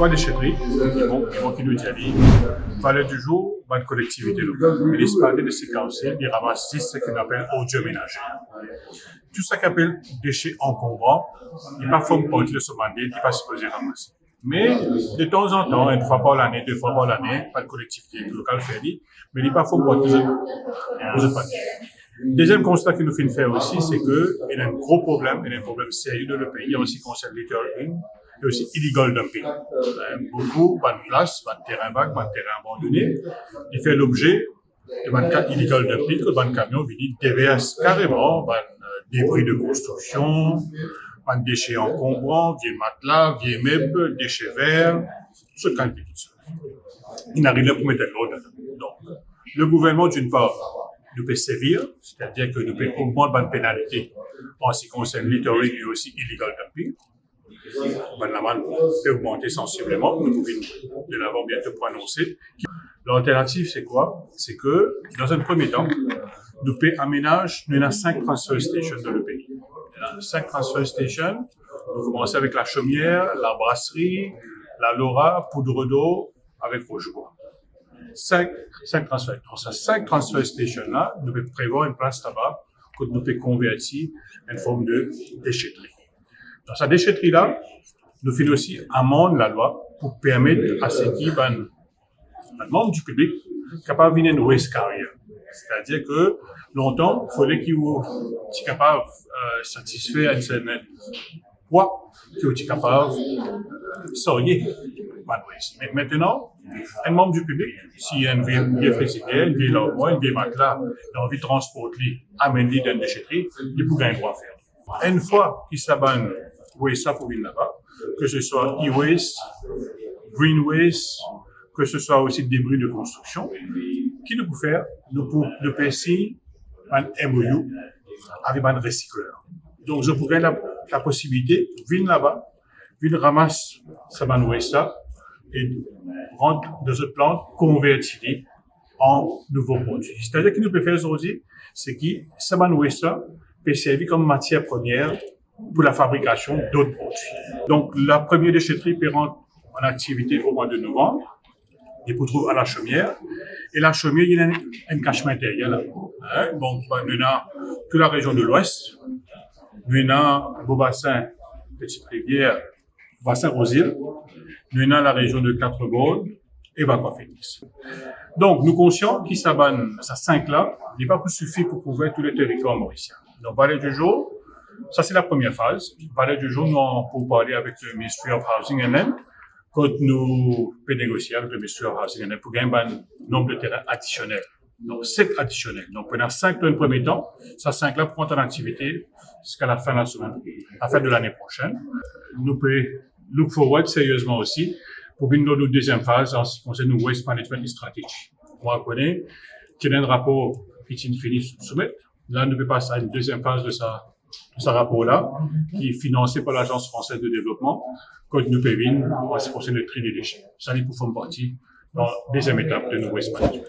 pas déchetterie, ils vont qui nous dire, valeur du jour, bonne collectivité locale. Municipalité de Séquencé, ils ramassent ce qu'on appelle ordures ménagères. Tout ça qu'on appelle déchets encombrants, il pas forme partie de ce mandat, il n'est pas supposé ramasser. Mais de temps en temps, une fois par l'année, 2 fois par l'année, pas de collectivité locale fait dit, mais il n'est pas forme partie de ce mandat. Deuxième constat que nous finissons faire aussi, c'est qu'il y a un gros problème, il y a un problème sérieux dans le pays, en ce qui concerne littering et aussi illegal dumping. Beaucoup de places, de terrains vagues, de terrains abandonnés, il fait l'objet de cas illegal dumping, que le camion vient déverse carrément des débris de construction, des déchets encombrants, des matelas, des meubles, déchets verts, tout ce kind de choses. Il n'arrive pas pour mettre l'ordre. Donc, le gouvernement, d'une part, nous peut sévir, c'est-à-dire que nous peut augmenter la pénalité en ce qui concerne littering et aussi illegal dumping. L'amende peut augmenter sensiblement, nous de l'avons bientôt prononcé. L'alternative, c'est quoi? C'est que, dans un premier temps, nous peut aménager, nous avons 5 transfer stations dans le pays. 5 transfer stations, nous commençons avec la chaumière, la brasserie, la Laura, poudre d'eau, avec Rochebois. 5 transferts. Dans ces 5 transfer stations-là, nous pouvons prévoir une place là-bas que nous pouvons convertir en forme de déchetterie. Dans cette déchetterie-là, nous faisons aussi amende la loi pour permettre à ceux qui, un membre du public, capable de venir une waste carrier. C'est-à-dire que, longtemps, il fallait qu'ils soient capables de satisfaire un certain poids, qu'ils soient capables de sortir. Mais maintenant, un membre du public, s'il y a une vieille frigidaire, une vieille lavabo, une vieille matelas, il a envie de transporter, amener dans une déchetterie, il peut gagner un droit à faire. Une fois qu'il s'abonne, ça pour venir là-bas, que ce soit e-waste, green waste, que ce soit aussi des débris de construction, qui nous peut faire, nous pouvons signer un MOU avec un recycleur. Donc, je pourrais la possibilité, venir là-bas, venir ramasser ce waste-là, et rendre de cette plante convertie en nouveaux produits. C'est-à-dire que nous pouvons faire aujourd'hui, c'est que ce waste-là peut servir comme matière première pour la fabrication d'autres produits. Donc, la première déchetterie peut rentrer en activité au mois de novembre, et pour trouver à la chaumière. Et la chaumière, il y a un cache matériel. Donc, nous avons toute la région de l'Ouest, nous avons Beaubassin, Petite Rivière, Bassin Rosile, nous avons la région de Quatre-Bornes et Vacua-Phoenix. Donc, nous sommes conscients que ces 5-là n'est pas suffisant pour couvrir tous les territoires mauriciens. Donc, Palais du jour, ça c'est la première phase. Palais du jour, nous avons pour parler avec le Ministry of Housing and Land, quand nous pouvons négocier avec le Ministry of Housing and Land pour gagner un nombre de terrains additionnels. Donc, 7 additionnels. Donc, pendant 5 dans le premier temps, ces 5-là prennent en activité jusqu'à la fin de la semaine, à la fin de l'année prochaine. Nous pouvons look forward sérieusement aussi pour venir dans notre deuxième phase en ce qui concerne nos waste management strategy. Moi, je connais, qu'il y a un rapport qui est fini soumettre. Là, nous pouvons passer à une deuxième phase de ce rapport-là, qui est financé par l'Agence française de développement, quand nous pouvons venir en ce qui concerne le tri des déchets. Ça, nous pouvons faire partie dans la deuxième étape de nos waste management.